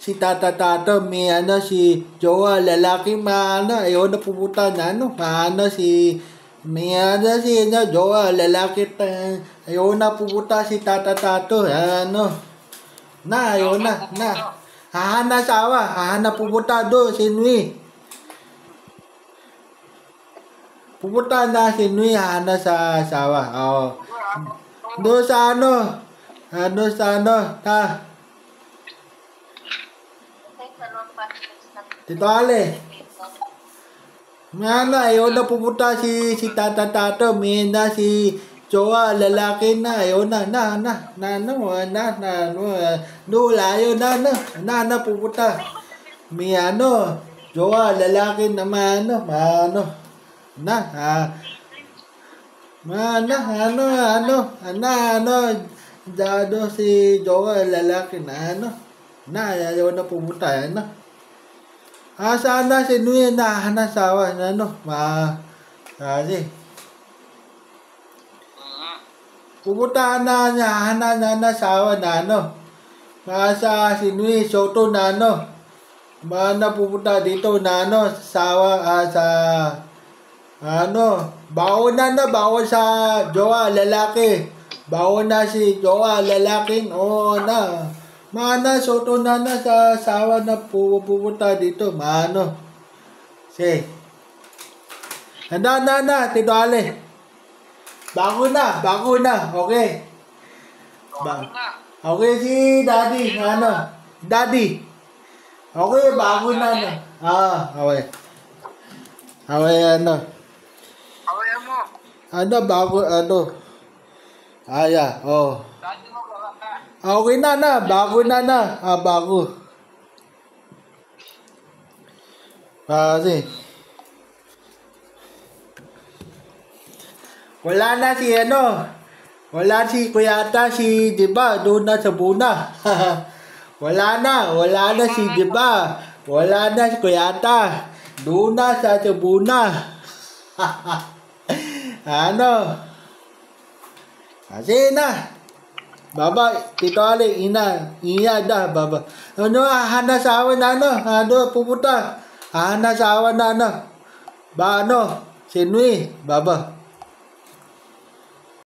Si Tata may si jowa lalaki ayaw na pupunta na may jowa lalaki ayaw na pupunta si Tata ayaw na hahana pupunta do si Nui pupunta na si Nui hahana sa asawa do sa Tito Ale. Ayaw na pupunta si Tata may si jowa lalaki ayaw na ayaw na pupunta may jowa lalaki naman dado si jowa lalaki ayaw na pupunta sana si Nui hanasawa kasi pupunta na niya hanasawa sa si Nui Soto pupunta dito sawa sa bawon bawon sa jowa lalaki bawon na si jowa lalaking Soto sa sawa na pupunta dito si handa Tito Ale bago na okay okay si Daddy okay bago na okay bago okay bago bago kasi wala na si Kuyata diba doon na sa Buna wala na si diba wala na si Kuyata doon na sa Buna kasi baba Tito Ale iya baba hanasawa pupunta hanasawa ba si Nui baba